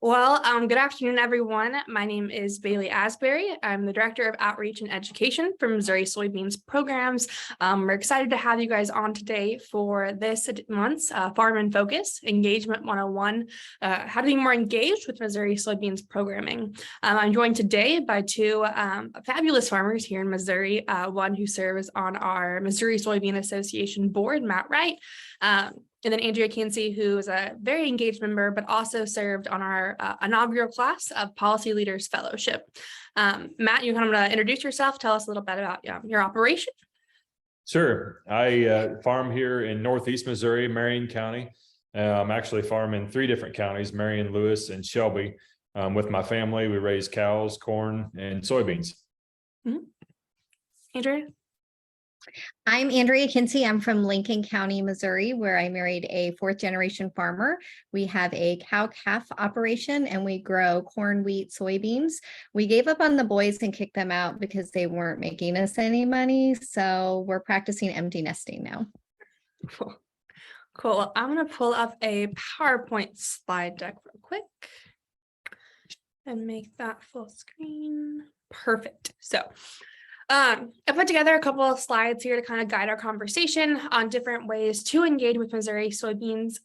Well, good afternoon, everyone. My name is Baylee Asbury. I'm the Director of Outreach and Education for Missouri Soybeans Programs. We're excited to have you guys on today for this month's Farm in Focus Engagement 101, how to be more engaged with Missouri Soybeans programming. I'm joined today by two fabulous farmers here in Missouri, one who serves on our Missouri Soybean Association board, Matt Wright, and then Andrea Kientzy, who is a very engaged member, but also served on our inaugural class of Policy Leaders Fellowship. Matt, you kind of introduce yourself, tell us a little bit about your operation. Sure. I farm here in Northeast Missouri, Marion County. I'm actually farm in 3 different counties, Marion, Lewis, and Shelby. With my family, we raise cows, corn, and soybeans. Mm-hmm. Andrea? I'm Andrea Kientzy. I'm from Lincoln County, Missouri, where I married a 4th-generation farmer. We have a cow-calf operation and we grow corn, wheat, soybeans. We gave up on the boys and kicked them out because they weren't making us any money. So we're practicing empty nesting now. Cool. I'm going to pull up a PowerPoint slide deck real quick and make that full screen. Perfect. So I put together a couple of slides here to kind of guide our conversation on different ways to engage with Missouri soybeans.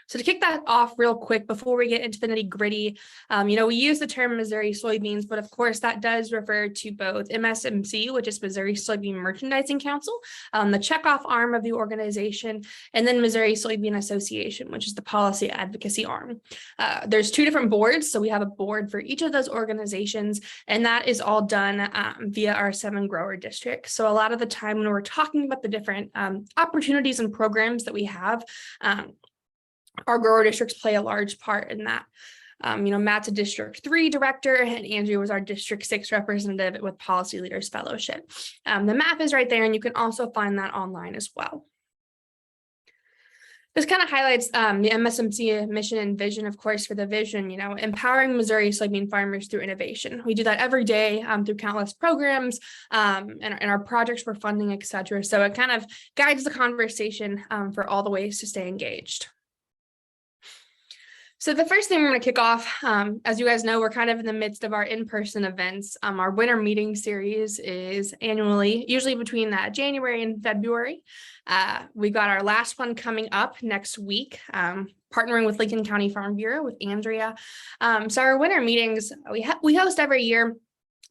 So to kick that off real quick before we get into the nitty gritty, we use the term Missouri soybeans, but of course that does refer to both MSMC, which is Missouri Soybean Merchandising Council, the checkoff arm of the organization, and then Missouri Soybean Association, which is the policy advocacy arm. There's 2 different boards, so we have a board for each of those organizations, and that is all done via our 7 grower districts. So a lot of the time when we're talking about the different opportunities and programs that we have, our grower districts play a large part in that. Matt's a District 3 director, and Andrew was our District 6 representative with Policy Leaders Fellowship. The map is right there, and you can also find that online as well. This kind of highlights the MSMC mission and vision, of course, for the vision, empowering Missouri soybean farmers through innovation. We do that every day through countless programs and our projects for funding, et cetera. So it kind of guides the conversation for all the ways to stay engaged. So the first thing we're going to kick off, as you guys know, we're kind of in the midst of our in-person events. Our winter meeting series is annually, usually between January and February. We got our last one coming up next week, partnering with Lincoln County Farm Bureau with Andrea. So our winter meetings, we host every year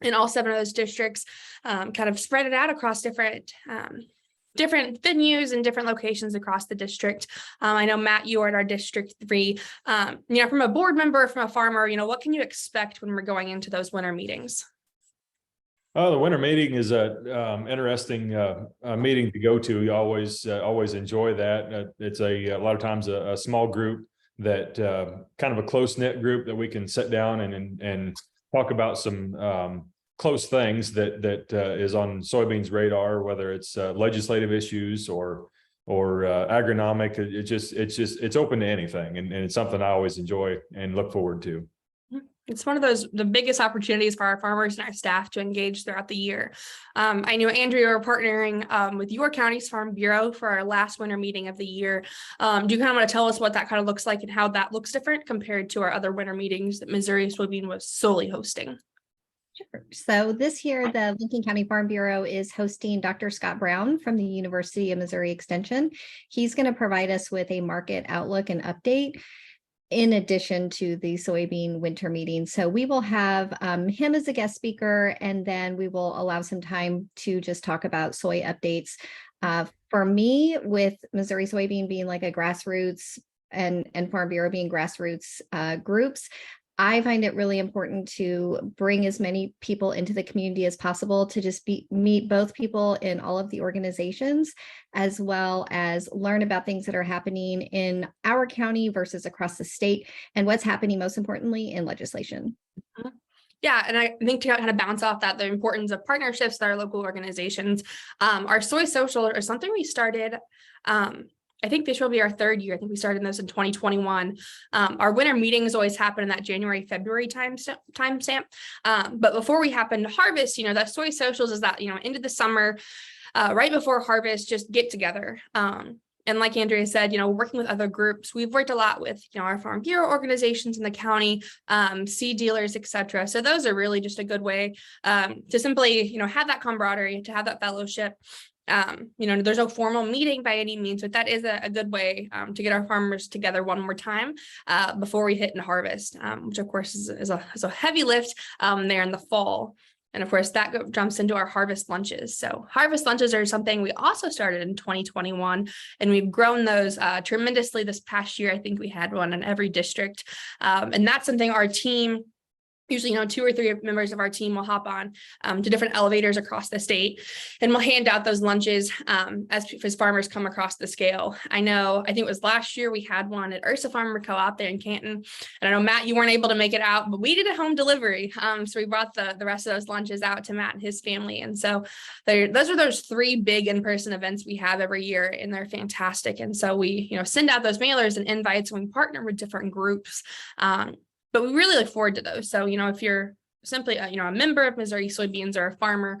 in all 7 of those districts, kind of spread it out across different venues and different locations across the district. I know, Matt, you are at our District 3. From a board member, from a farmer, what can you expect when we're going into those winter meetings? Oh, the winter meeting is a interesting meeting to go to. You always enjoy that. It's a lot of times a small group that kind of a close-knit group that we can sit down and talk about some close things that is on soybeans radar, whether it's legislative issues or agronomic. It's open to anything, and it's something I always enjoy and look forward to. It's one of the biggest opportunities for our farmers and our staff to engage throughout the year. I know, Andrea, we're partnering with your county's Farm Bureau for our last winter meeting of the year. Do you kind of want to tell us what that kind of looks like and how that looks different compared to our other winter meetings that Missouri Soybean was solely hosting? Sure. So this year, the Lincoln County Farm Bureau is hosting Dr. Scott Brown from the University of Missouri Extension. He's going to provide us with a market outlook and update in addition to the soybean winter meeting. So we will have him as a guest speaker, and then we will allow some time to just talk about soy updates. For me, with Missouri Soybean being like a grassroots and Farm Bureau being grassroots groups, I find it really important to bring as many people into the community as possible to just meet both people in all of the organizations, as well as learn about things that are happening in our county versus across the state, and what's happening most importantly in legislation. Yeah, and I think to kind of bounce off that, the importance of partnerships with our local organizations. Our Soy Social is something we started I think this will be our 3rd year. I think we started this in 2021. Our winter meetings always happen in that January, February timestamp. But before we happen to harvest, that Soy Socials is that, into the summer, right before harvest, just get together. And like Andrea said, working with other groups, we've worked a lot with, our Farm Bureau organizations in the county, seed dealers, et cetera. So those are really just a good way to simply, have that camaraderie, to have that fellowship. There's no formal meeting by any means, but that is a good way to get our farmers together one more time before we hit and harvest, which of course is a heavy lift there in the fall. And of course, that jumps into our harvest lunches. So harvest lunches are something we also started in 2021, and we've grown those tremendously this past year. I think we had one in every district. And that's something our team, usually, 2 or 3 members of our team will hop on to different elevators across the state, and we'll hand out those lunches as farmers come across the scale. I think it was last year we had one at Ursa Farmer Co-op there in Canton. And I know, Matt, you weren't able to make it out, but we did a home delivery. So we brought the rest of those lunches out to Matt and his family. And so those are those 3 big in-person events we have every year, and they're fantastic. And so we, send out those mailers and invites, and we partner with different groups. But we really look forward to those. So, if you're simply, a member of Missouri Soybeans or a farmer,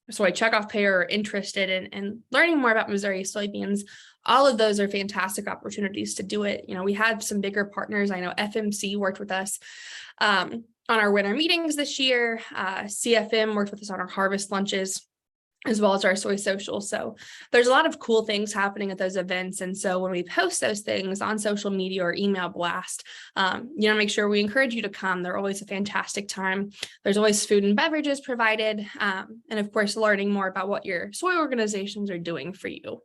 soy checkoff payer, or interested in learning more about Missouri soybeans, all of those are fantastic opportunities to do it. We had some bigger partners. I know FMC worked with us on our winter meetings this year. CFM worked with us on our harvest lunches, as well as our soy social. So there's a lot of cool things happening at those events. And so when we post those things on social media or email blast, make sure we encourage you to come. They're always a fantastic time. There's always food and beverages provided. And of course, learning more about what your soy organizations are doing for you.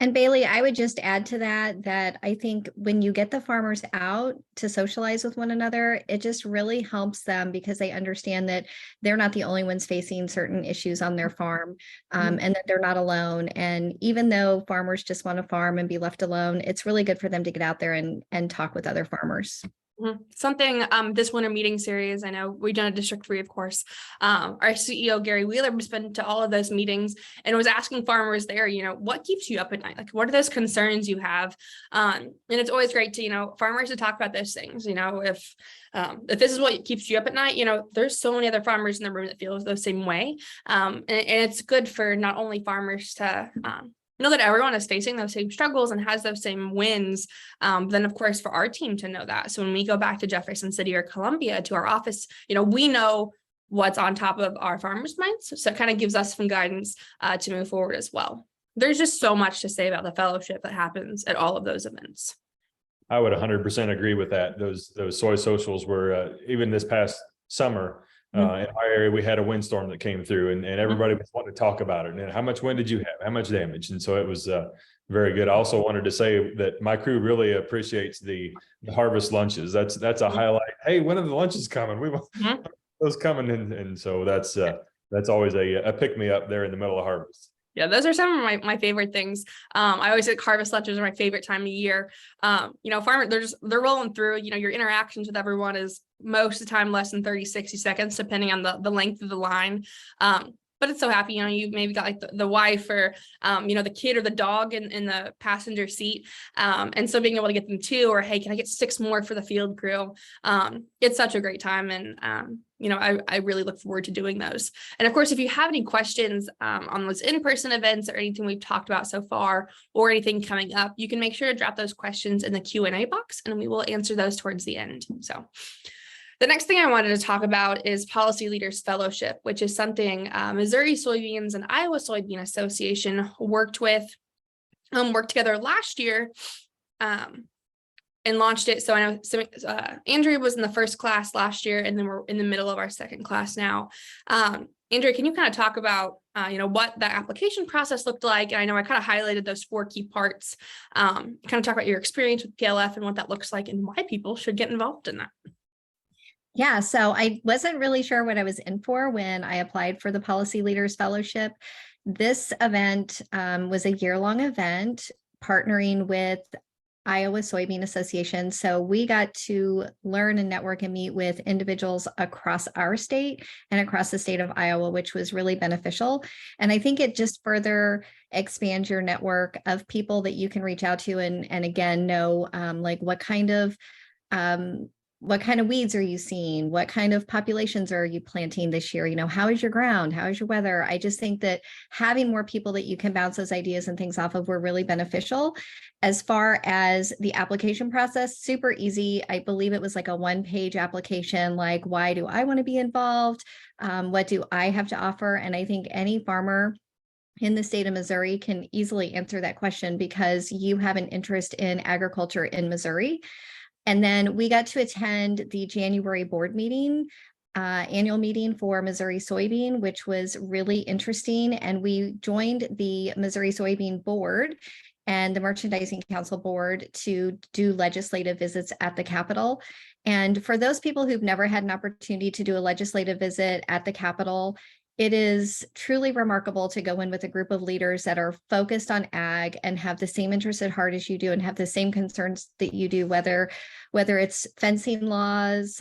And Baylee, I would just add to that I think when you get the farmers out to socialize with one another, it just really helps them, because they understand that they're not the only ones facing certain issues on their farm, and that they're not alone. And even though farmers just want to farm and be left alone, it's really good for them to get out there and talk with other farmers. Something this winter meeting series, I know we've done a District 3, of course. Our CEO, Gary Wheeler, has been to all of those meetings and was asking farmers there, what keeps you up at night? Like, what are those concerns you have? And it's always great to, farmers to talk about those things. If this is what keeps you up at night, there's so many other farmers in the room that feel the same way. And it's good for not only farmers to know that everyone is facing those same struggles and has those same wins. Then, of course, for our team to know that. So when we go back to Jefferson City or Columbia to our office, we know what's on top of our farmers' minds. So it kind of gives us some guidance to move forward as well. There's just so much to say about the fellowship that happens at all of those events. I would 100% agree with that. Those soy socials were even this past summer. In our area, we had a windstorm that came through, and everybody was wanting to talk about it. And how much wind did you have? How much damage? And so it was very good. I also wanted to say that my crew really appreciates the harvest lunches. That's a highlight. Hey, when are the lunches coming? We want those coming, and so that's always a pick me up there in the middle of harvest. Yeah, those are some of my favorite things. I always think harvest lunches are my favorite time of year. Farmers, they're rolling through, your interactions with everyone is most of the time less than 30, 60 seconds, depending on the length of the line. But it's so happy, you maybe got like the wife or, the kid or the dog in the passenger seat. And so being able to get them 2, or, hey, can I get 6 more for the field crew? It's such a great time. And, I really look forward to doing those. And of course, if you have any questions on those in-person events or anything we've talked about so far, or anything coming up, you can make sure to drop those questions in the Q&A box, and we will answer those towards the end. So the next thing I wanted to talk about is Policy Leaders Fellowship, which is something Missouri Soybeans and Iowa Soybean Association worked together last year and launched it. So I know Andrea was in the first class last year, and then we're in the middle of our second class now. Andrea, can you kind of talk about what that application process looked like? And I know I kind of highlighted those 4 key parts. Kind of talk about your experience with PLF and what that looks like and why people should get involved in that. Yeah, so I wasn't really sure what I was in for when I applied for the Policy Leaders Fellowship. This event was a year-long event partnering with Iowa Soybean Association. So we got to learn and network and meet with individuals across our state and across the state of Iowa, which was really beneficial. And I think it just further expands your network of people that you can reach out to and again, know like what kind of what kind of weeds are you seeing? What kind of populations are you planting this year? How is your ground? How is your weather? I just think that having more people that you can bounce those ideas and things off of were really beneficial. As far as the application process, super easy. I believe it was like a 1-page application, like, why do I want to be involved? What do I have to offer? And I think any farmer in the state of Missouri can easily answer that question because you have an interest in agriculture in Missouri. And then we got to attend the January board meeting, annual meeting for Missouri Soybean, which was really interesting. And we joined the Missouri Soybean board and the Merchandising Council board to do legislative visits at the Capitol. And for those people who've never had an opportunity to do a legislative visit at the Capitol, it is truly remarkable to go in with a group of leaders that are focused on ag and have the same interests at heart as you do and have the same concerns that you do, whether it's fencing laws,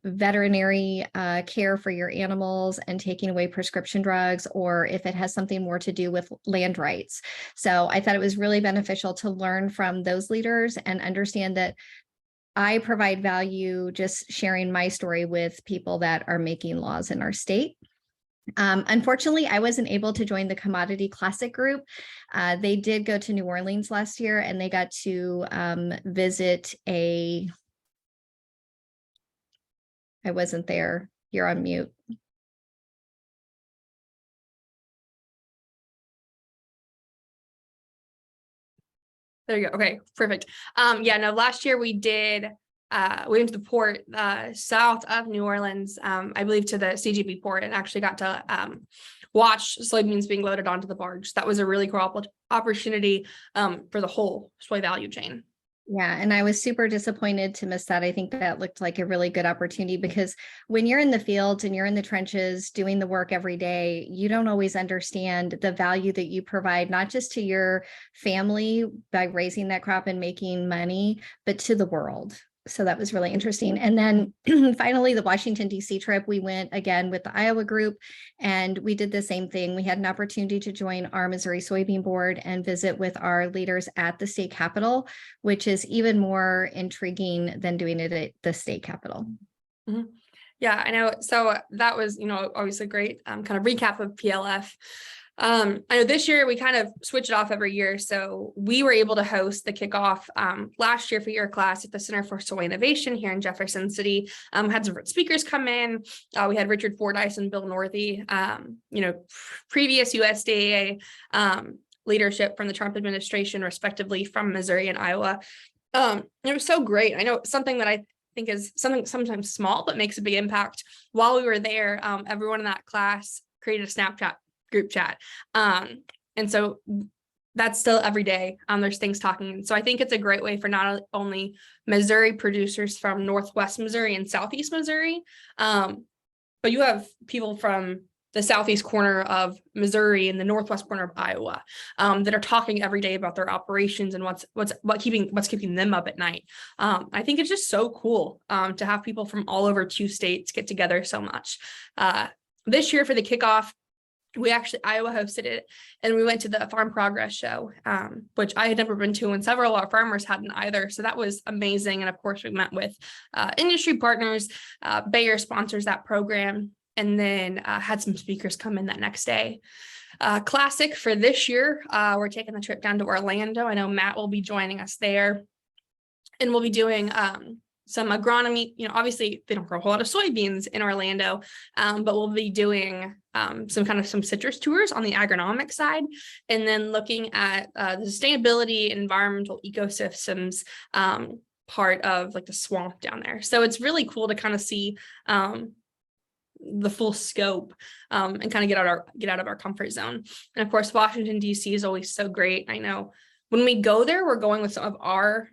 veterinary care for your animals and taking away prescription drugs, or if it has something more to do with land rights. So I thought it was really beneficial to learn from those leaders and understand that I provide value just sharing my story with people that are making laws in our state. Unfortunately, I wasn't able to join the Commodity Classic group. They did go to New Orleans last year and they got to visit I wasn't there. You're on mute. There you go. Okay, perfect. Yeah, no, last year we went to the port south of New Orleans, I believe to the CGP port, and actually got to watch soybeans being loaded onto the barge. That was a really cool opportunity for the whole soy value chain. Yeah, and I was super disappointed to miss that. I think that looked like a really good opportunity because when you're in the fields and you're in the trenches doing the work every day, you don't always understand the value that you provide, not just to your family by raising that crop and making money, but to the world. So that was really interesting. And then finally, the Washington, D.C. trip, we went again with the Iowa group and we did the same thing. We had an opportunity to join our Missouri Soybean Board and visit with our leaders at the state capitol, which is even more intriguing than doing it at the state capitol. Mm-hmm. Yeah, I know. So that was, obviously great kind of recap of PLF. I know this year we kind of switch it off every year. So we were able to host the kickoff last year for your class at the Center for Soy Innovation here in Jefferson City. Had some speakers come in. We had Richard Fordyce and Bill Northey, previous USDA leadership from the Trump administration, respectively, from Missouri and Iowa. It was so great. I know something that I think is something sometimes small, but makes a big impact. While we were there, everyone in that class created a Snapchat group chat. And so that's still every day. There's things talking. And so I think it's a great way for not only Missouri producers from Northwest Missouri and Southeast Missouri, but you have people from the Southeast corner of Missouri and the Northwest corner of Iowa that are talking every day about their operations and what's keeping them up at night. I think it's just so cool to have people from all over 2 states get together so much. This year for the kickoff, Iowa hosted it, and we went to the Farm Progress Show, which I had never been to, and several of our farmers hadn't either. So that was amazing. And of course, we met with industry partners. Bayer sponsors that program, and then had some speakers come in that next day. Classic for this year, we're taking the trip down to Orlando. I know Matt will be joining us there, and we'll be doing some agronomy. Obviously they don't grow a whole lot of soybeans in Orlando, but we'll be doing some citrus tours on the agronomic side, and then looking at the sustainability and environmental ecosystems part of like the swamp down there. So it's really cool to kind of see the full scope and kind of get out of our comfort zone. And of course, Washington, D.C. is always so great. I know when we go there, we're going with some of our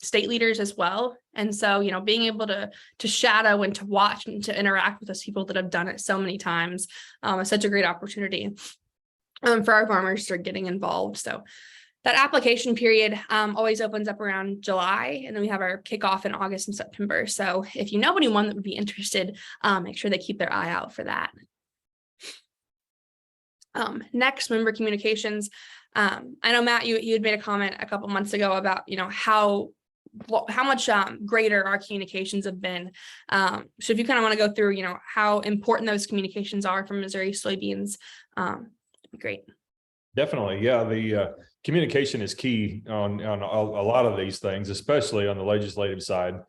state leaders as well. And so, being able to shadow and to watch and to interact with those people that have done it so many times is such a great opportunity for our farmers to start getting involved. So that application period always opens up around July, and then we have our kickoff in August and September. So if you know anyone that would be interested, make sure they keep their eye out for that. Next, member communications. I know, Matt, you had made a comment a couple months ago about, how how much greater our communications have been. So if you kind of want to go through, how important those communications are from Missouri soybeans, it'd be great. Definitely. Yeah. The communication is key on a lot of these things, especially on the legislative side.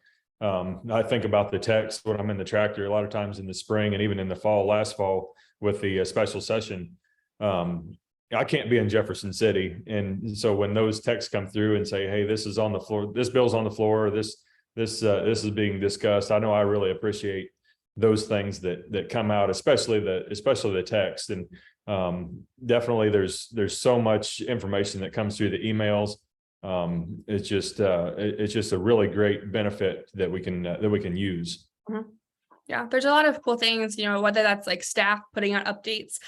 I think about the text when I'm in the tractor a lot of times in the spring and even in the fall, last fall with the special session. I can't be in Jefferson City. And so when those texts come through and say, hey, this is on the floor, this bill's on the floor, this is being discussed. I know I really appreciate those things that come out, especially the text. And definitely there's so much information that comes through the emails. It's just a really great benefit that we can use. Mm-hmm. Yeah, there's a lot of cool things, whether that's like staff putting out updates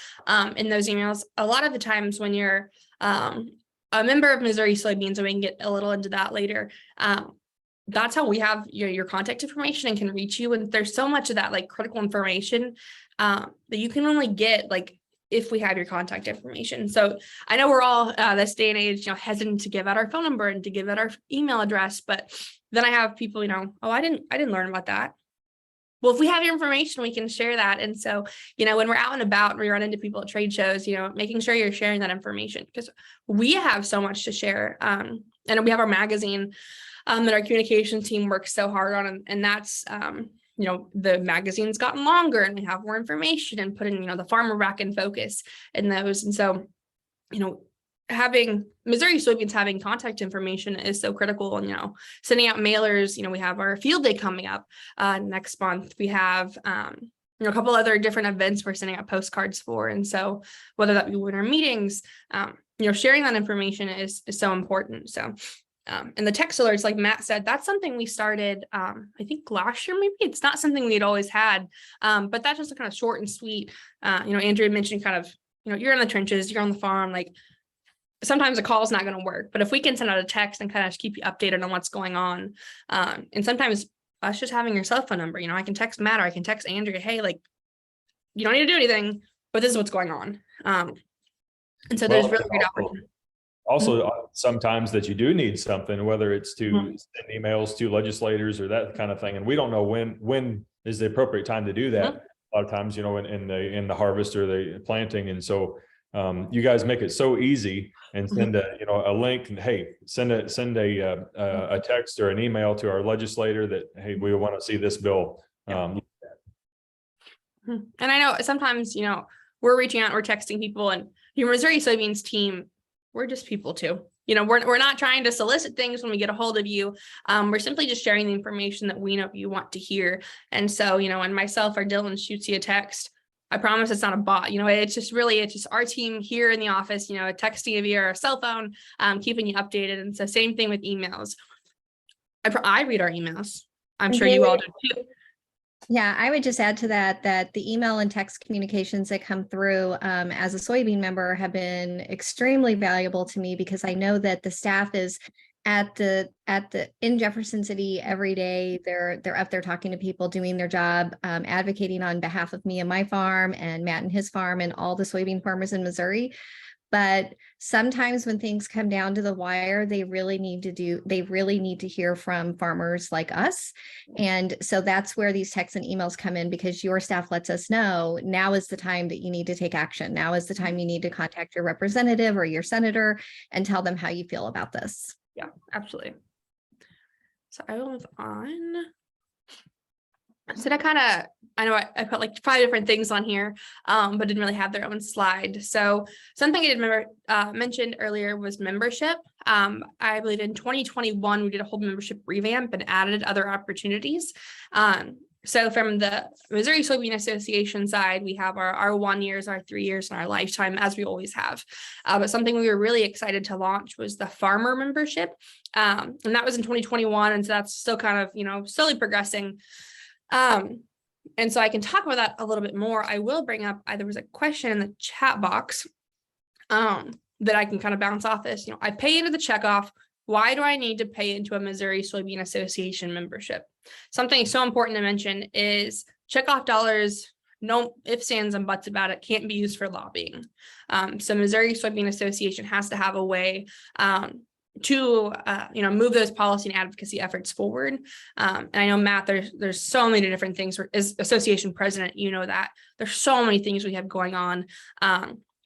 in those emails. A lot of the times when you're a member of Missouri Soybeans, and we can get a little into that later, that's how we have your contact information and can reach you. And there's so much of that like critical information that you can only get like if we have your contact information. So I know we're all this day and age, hesitant to give out our phone number and to give out our email address, but then I have people, oh, I didn't learn about that. Well, if we have your information, we can share that. And so, when we're out and about and we run into people at trade shows, making sure you're sharing that information, because we have so much to share. And we have our magazine that our communications team works so hard on. And that's, the magazine's gotten longer and we have more information and putting, the farmer back in focus in those. And so, having Missouri Soybeans having contact information is so critical. And, sending out mailers, we have our field day coming up next month. We have, a couple other different events we're sending out postcards for. And so whether that be winter meetings, sharing that information is so important. So, and the text alerts, like Matt said, that's something we started, I think last year, maybe. It's not something we'd always had, but that's just kind of short and sweet. Andrea mentioned kind of, you're in the trenches, you're on the farm, like, sometimes a call is not going to work, but if we can send out a text and kind of keep you updated on what's going on, and sometimes us just having your cell phone number, I can text Matt or I can text Andrea, hey, like, you don't need to do anything, but this is what's going on. And so there's really great opportunity. Also, sometimes that you do need something, whether it's to send emails to legislators or that kind of thing, and we don't know when is the appropriate time to do that. A lot of times, in the harvest or the planting, and so. You guys make it so easy and send a link and hey, send a text or an email to our legislator that, hey, we want to see this bill. And I know sometimes, we're reaching out, we're texting people, and your Missouri Soybeans team, we're just people too. We're not trying to solicit things when we get a hold of you. We're simply just sharing the information that we know you want to hear. And so, when myself or Dylan shoots you a text, I promise it's not a bot. It's just our team here in the office, texting via our cell phone, keeping you updated. And so same thing with emails. I read our emails. I'm sure you all do too. Yeah, I would just add to that the email and text communications that come through as a soybean member have been extremely valuable to me, because I know that the staff is in Jefferson City every day. They're up there talking to people, doing their job, advocating on behalf of me and my farm and Matt and his farm and all the soybean farmers in Missouri. But sometimes when things come down to the wire, they really need to hear from farmers like us. And so that's where these texts and emails come in, because your staff lets us know now is the time that you need to take action. Now is the time you need to contact your representative or your senator and tell them how you feel about this. Yeah, absolutely. So I will move on. So I know I put like 5 different things on here, but didn't really have their own slide. So something I did mentioned earlier was membership. I believe in 2021, we did a whole membership revamp and added other opportunities. So from the Missouri Soybean Association side, we have our 1 years, our 3 years, and our lifetime, as we always have. But something we were really excited to launch was the farmer membership. And that was in 2021. And so that's still kind of, slowly progressing. And so I can talk about that a little bit more. I will bring up, there was a question in the chat box that I can kind of bounce off this. I pay into the checkoff. Why do I need to pay into a Missouri Soybean Association membership? Something so important to mention is checkoff dollars, no ifs, ands, and buts about it, can't be used for lobbying. So Missouri Soybean Association has to have a way move those policy and advocacy efforts forward. And I know, Matt, there's so many different things. As association president, you know that there's so many things we have going on.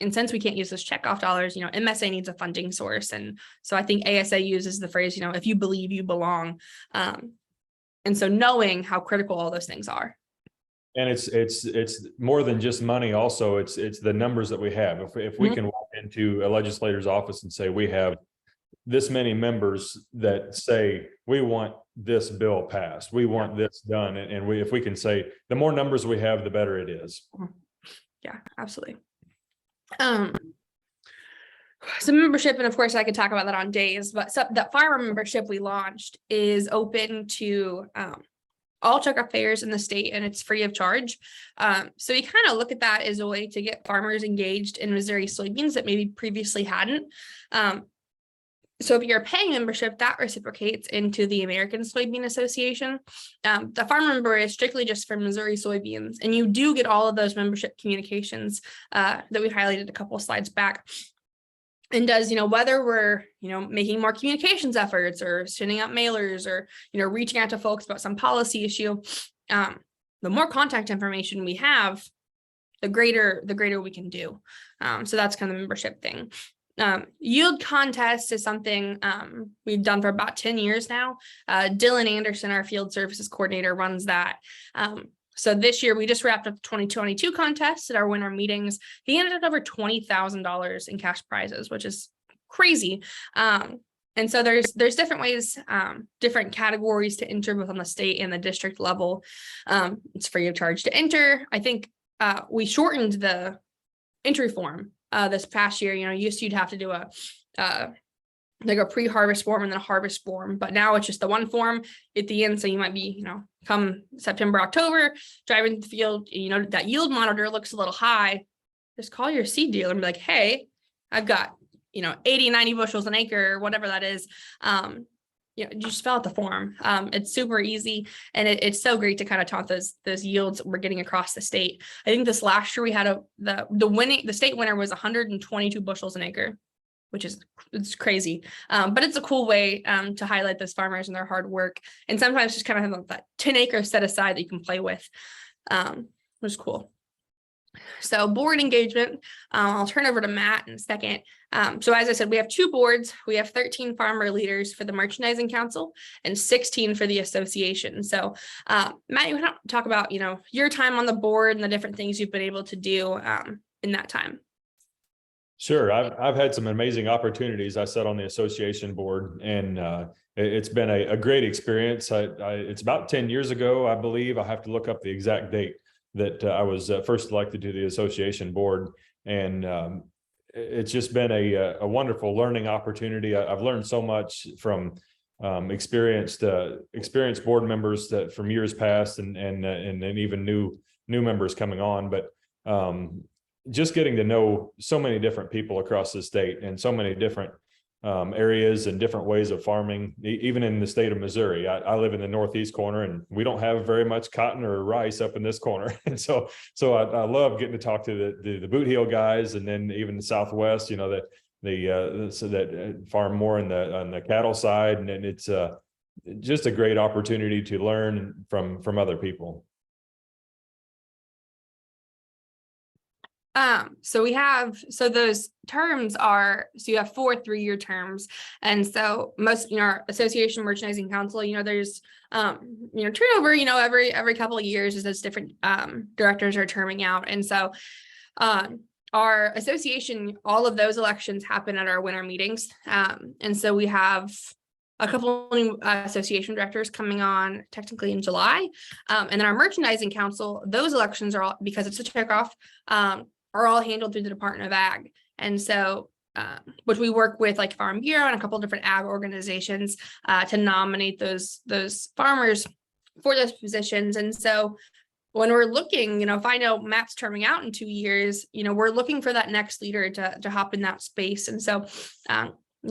And since we can't use those checkoff dollars, MSA needs a funding source. And so I think ASA uses the phrase, if you believe, you belong. And so knowing how critical all those things are. And it's more than just money. Also, it's the numbers that we have. If we can walk into a legislator's office and say, we have this many members that say, we want this bill passed, we want this done. And if we can say, the more numbers we have, the better it is. Yeah, absolutely. So membership, and of course I could talk about that on days, but that farmer membership we launched is open to all checkoff fairs in the state, and it's free of charge. So we kind of look at that as a way to get farmers engaged in Missouri soybeans that maybe previously hadn't. So if you're paying membership, that reciprocates into the American Soybean Association. The farm member is strictly just for Missouri soybeans, and you do get all of those membership communications that we highlighted a couple of slides back. And does, whether we're, making more communications efforts or sending out mailers or, reaching out to folks about some policy issue, the more contact information we have, the greater we can do. So that's kind of the membership thing. Yield contest is something we've done for about 10 years now. Dylan Anderson, our field services coordinator, runs that. So this year we just wrapped up the 2022 contest at our winter meetings. He ended up over $20,000 in cash prizes, which is crazy. And so there's different ways, different categories to enter both on the state and the district level. It's free of charge to enter. I think we shortened the entry form this past year. You'd have to do a pre-harvest form and then a harvest form, but now it's just the one form at the end. So you might be, come September, October, driving the field, that yield monitor looks a little high. Just call your seed dealer and be like, hey, I've got, 80, 90 bushels an acre, or whatever that is. You just fill out the form. It's super easy, and it's so great to kind of talk those yields we're getting across the state. I think this last year we had the state winner was 122 bushels an acre, which is crazy. But it's a cool way to highlight those farmers and their hard work. And sometimes just kind of have that 10 acres set aside that you can play with, which is cool. So board engagement, I'll turn over to Matt in a second. So as I said, we have 2 boards. We have 13 farmer leaders for the Merchandising Council and 16 for the association. So Matt, you want to talk about, your time on the board and the different things you've been able to do in that time? Sure. I've had some amazing opportunities. I sat on the association board, and it's been a great experience. It's about 10 years ago, I believe. I have to look up the exact date that I was first elected to the association board. And it's just been a wonderful learning opportunity. I've learned so much from experienced board members that from years past, and even new members coming on. But just getting to know so many different people across the state and so many different areas and different ways of farming, even in the state of Missouri. I live in the northeast corner, and we don't have very much cotton or rice up in this corner. And so I love getting to talk to the boot heel guys, and then even the Southwest, that farm more on the cattle side. And it's just a great opportunity to learn from other people. So those terms you have 4 3-year terms. And so most, our association merchandising council, there's, turnover, every couple of years as those different, directors are terming out. And so, our association, all of those elections happen at our winter meetings. And so we have a couple of new association directors coming on technically in July. And then our merchandising council, those elections are all, because it's a checkoff, are all handled through the Department of Ag. And so, which we work with like Farm Bureau and a couple of different ag organizations to nominate those farmers for those positions. And so when we're looking, if I know Matt's terming out in 2 years, we're looking for that next leader to hop in that space. And so,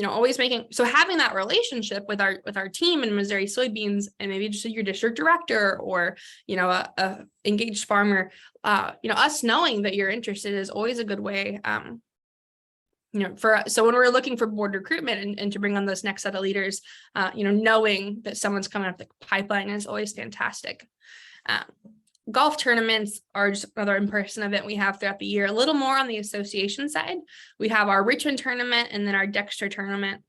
always having that relationship with our team in Missouri soybeans, and maybe just your district director or, a engaged farmer, us knowing that you're interested is always a good way so when we're looking for board recruitment and to bring on this next set of leaders, knowing that someone's coming up the pipeline is always fantastic. Golf tournaments are just another in-person event we have throughout the year. A little more on the association side. We have our Richmond tournament and then our Dexter tournament,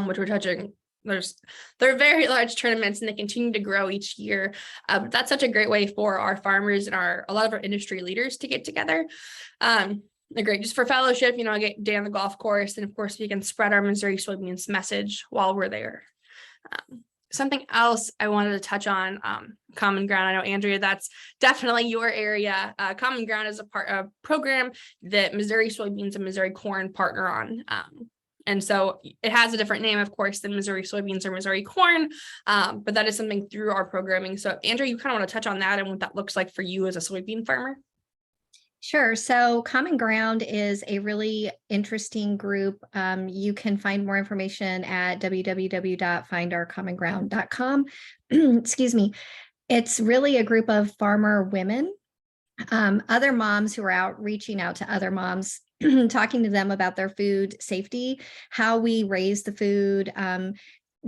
which we're touching. They're very large tournaments and they continue to grow each year. But that's such a great way for our farmers and a lot of our industry leaders to get together. They're great just for fellowship, get day on the golf course. And of course, we can spread our Missouri soybeans message while we're there. Something else I wanted to touch on, Common Ground. I know, Andrea, that's definitely your area. Common Ground is a program that Missouri Soybeans and Missouri Corn partner on. And so it has a different name, of course, than Missouri Soybeans or Missouri Corn, but that is something through our programming. So Andrea, you kind of want to touch on that and what that looks like for you as a soybean farmer? Sure. So Common Ground is a really interesting group. You can find more information at www.findourcommonground.com. Excuse me. It's really a group of farmer women, other moms who are out reaching out to other moms, talking to them about their food safety, how we raise the food,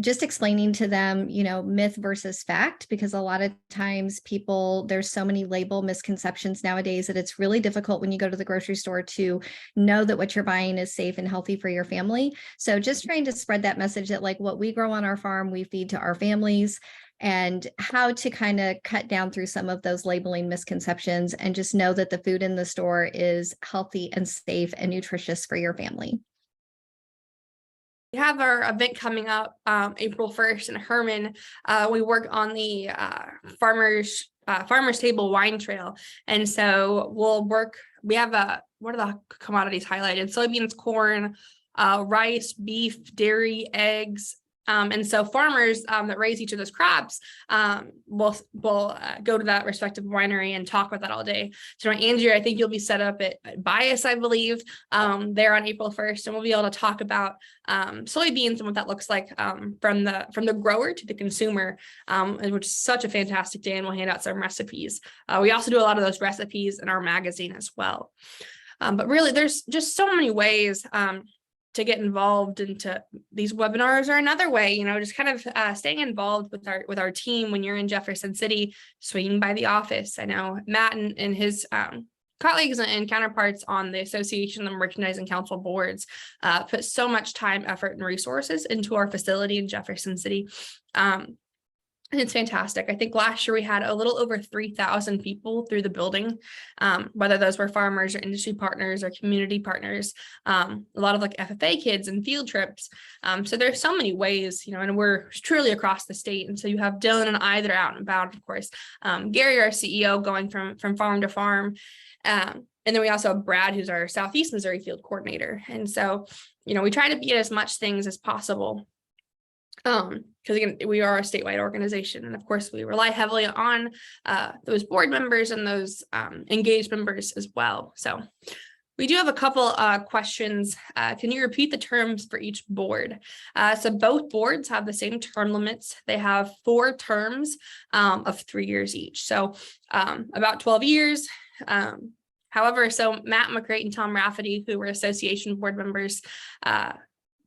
just explaining to them, myth versus fact, because a lot of times there's so many label misconceptions nowadays that it's really difficult when you go to the grocery store to know that what you're buying is safe and healthy for your family. So just trying to spread that message that like what we grow on our farm, we feed to our families, and how to kind of cut down through some of those labeling misconceptions and just know that the food in the store is healthy and safe and nutritious for your family. We have our event coming up April 1st in Herman. We work on the farmers table wine trail. And so we have what are the commodities highlighted? Soybeans, corn, rice, beef, dairy, eggs. And so farmers that raise each of those crops will go to that respective winery and talk about that all day. So Andrea, I think you'll be set up at Bias, I believe, there on April 1st, and we'll be able to talk about soybeans and what that looks like from the grower to the consumer, which is such a fantastic day, and we'll hand out some recipes. We also do a lot of those recipes in our magazine as well. But really, there's just so many ways to get involved into these webinars, or another way, just kind of staying involved with our team when you're in Jefferson City, swinging by the office. I know Matt and his colleagues and counterparts on the Association of Merchandising Council boards put so much time, effort, and resources into our facility in Jefferson City. And it's fantastic. I think last year we had a little over 3,000 people through the building, whether those were farmers or industry partners or community partners, a lot of like FFA kids and field trips. So there's so many ways, and we're truly across the state. And so you have Dylan and I that are out and about, of course, Gary, our CEO, going from farm to farm. And then we also have Brad, who's our Southeast Missouri field coordinator. And so, we try to be at as much things as possible. Because again, we are a statewide organization, and of course we rely heavily on those board members and those engaged members as well. So we do have a couple questions. Can you repeat the terms for each board? So both boards have the same term limits. They have 4 terms of 3 years each. So about 12 years. However, so Matt McCrate and Tom Rafferty, who were association board members,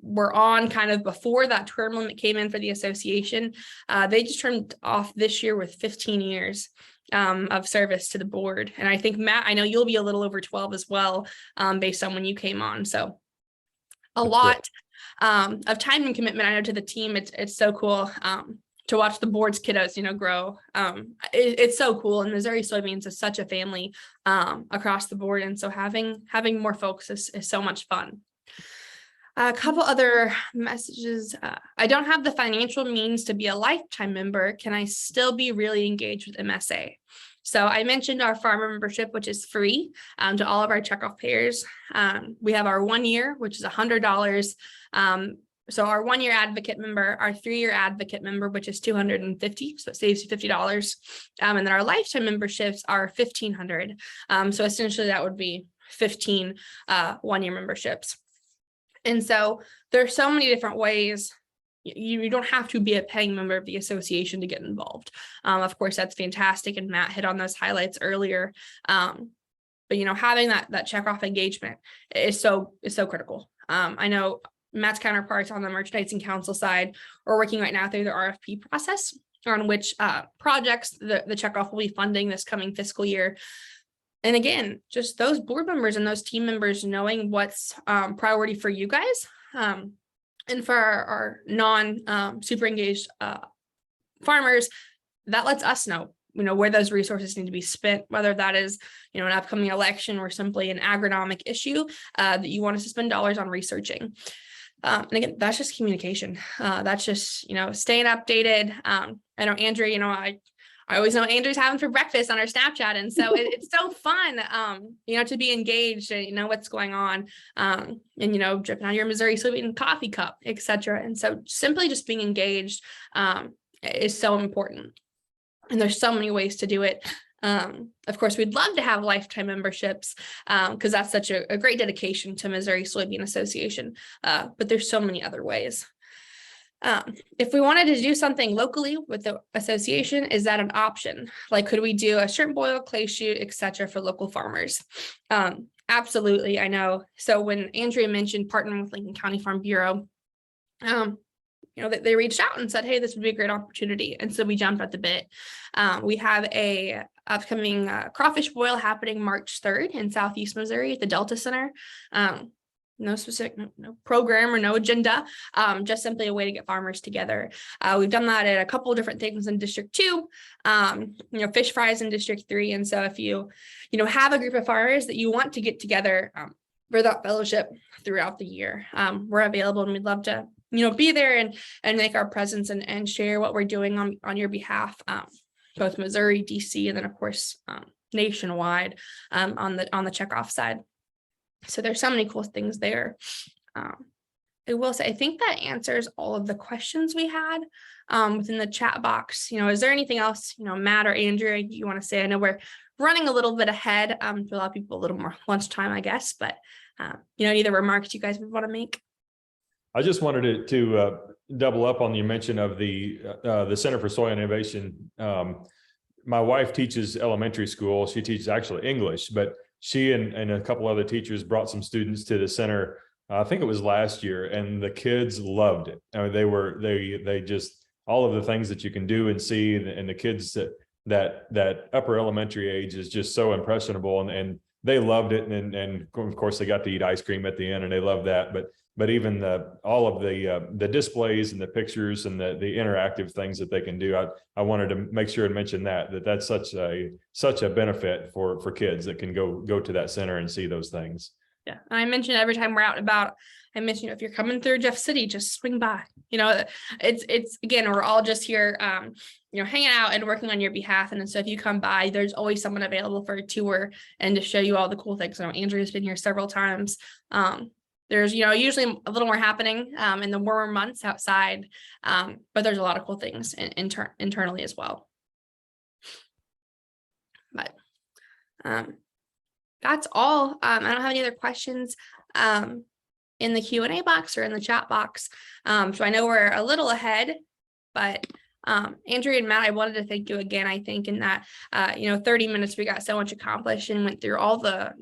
were on kind of before that term limit came in for the association. They just turned off this year with 15 years of service to the board. And I think, Matt, I know you'll be a little over 12 as well, based on when you came on. So a lot of time and commitment, I know, to the team. It's so cool to watch the board's kiddos, grow. It's so cool. And Missouri Soybeans is such a family across the board. And so having more folks is so much fun. A couple other messages. I don't have the financial means to be a lifetime member. Can I still be really engaged with MSA? So I mentioned our farmer membership, which is free to all of our checkoff payers. We have our 1 year, which is $100. So our 1 year advocate member, our 3 year advocate member, which is $250, so it saves you $50. And then our lifetime memberships are $1,500. So essentially that would be 15 1 year memberships. And so there's so many different ways. You don't have to be a paying member of the association to get involved. Of course, that's fantastic. And Matt hit on those highlights earlier. but having that check off engagement is so critical. I know Matt's counterparts on the merchandising council side are working right now through the RFP process on which projects the checkoff will be funding this coming fiscal year. And again, just those board members and those team members knowing what's priority for you guys, and for our non super engaged farmers, that lets us know where those resources need to be spent, whether that is an upcoming election or simply an agronomic issue that you want us to spend dollars on researching. And again, that's just communication. That's just staying updated. I know Andrea, I always know what Andrew's having for breakfast on our Snapchat. And so it's so fun, to be engaged and know what's going on, and, dripping out your Missouri Soybean coffee cup, etc. And so simply just being engaged is so important. And there's so many ways to do it. Of course, we'd love to have lifetime memberships because that's such a great dedication to Missouri Soybean Association. But there's so many other ways. If we wanted to do something locally with the association, is that an option? Like, could we do a shrimp boil, clay shoot, etc. for local farmers? Absolutely, I know. So when Andrea mentioned partnering with Lincoln County Farm Bureau, they reached out and said, hey, this would be a great opportunity. And so we jumped at the bit. We have a upcoming crawfish boil happening March 3rd in Southeast Missouri at the Delta Center. No specific no program or no agenda, just simply a way to get farmers together. We've done that at a couple of different things in District 2, fish fries in District 3. And so if you have a group of farmers that you want to get together for that fellowship throughout the year, we're available, and we'd love to be there and make our presence and share what we're doing on your behalf, both Missouri, DC, and then of course nationwide on the checkoff side. So there's so many cool things there. I will say, I think that answers all of the questions we had within the chat box. Is there anything else, Matt or Andrea, you want to say? I know we're running a little bit ahead to allow people a little more lunchtime, I guess, but any other remarks you guys would want to make? I just wanted to double up on your mention of the Center for Soy Innovation. My wife teaches elementary school. She teaches actually English, but she and a couple other teachers brought some students to the center. I think it was last year, and the kids loved it. I mean, they just, all of the things that you can do and see, and the kids that upper elementary age is just so impressionable, and they loved it. And of course they got to eat ice cream at the end, and they loved that. But even all of the displays and the pictures and the interactive things that they can do, I wanted to make sure to mention that's such a benefit for kids that can go to that center and see those things. Yeah, I mentioned every time we're out and about, I mentioned if you're coming through Jeff City, just swing by. It's again, we're all just here, hanging out and working on your behalf. And so if you come by, there's always someone available for a tour and to show you all the cool things. I know Andrea's been here several times. There's, usually a little more happening in the warmer months outside, but there's a lot of cool things internally as well. But that's all. I don't have any other questions in the Q&A box or in the chat box. So I know we're a little ahead, but Andrea and Matt, I wanted to thank you again. I think in that, 30 minutes, we got so much accomplished and went through all the,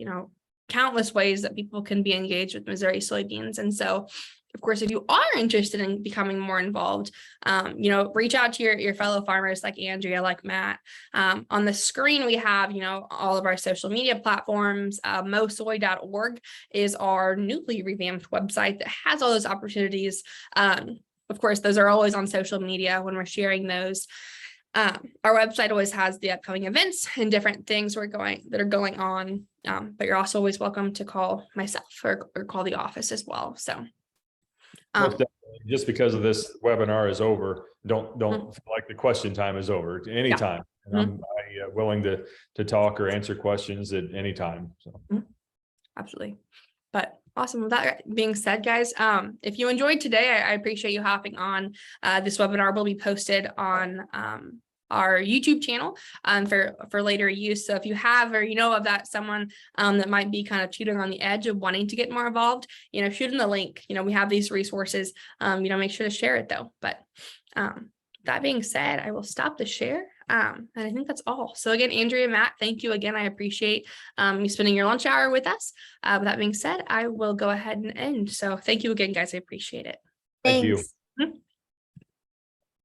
countless ways that people can be engaged with Missouri soybeans. And so, of course, if you are interested in becoming more involved, reach out to your fellow farmers like Andrea, like Matt. On the screen, we have, all of our social media platforms. mosoy.org is our newly revamped website that has all those opportunities. Of course, those are always on social media when we're sharing those. Our website always has the upcoming events and different things that are going on. But you're also always welcome to call myself or call the office as well. So just because of this webinar is over, don't feel like the question time is over anytime. Yeah. And I'm willing to talk or answer questions at any time. So. Absolutely. But awesome. With that being said, guys, if you enjoyed today, I appreciate you hopping on. This webinar will be posted on our YouTube channel for later use. So if you have or of that someone that might be kind of teetering on the edge of wanting to get more involved, shoot them the link. We have these resources. Make sure to share it though. But that being said, I will stop the share And I think that's all. So again, Andrea, Matt, thank you again. I appreciate you spending your lunch hour with us. With that being said, I will go ahead and end. So thank you again, guys. I appreciate it. Thank you. Thanks. Mhm.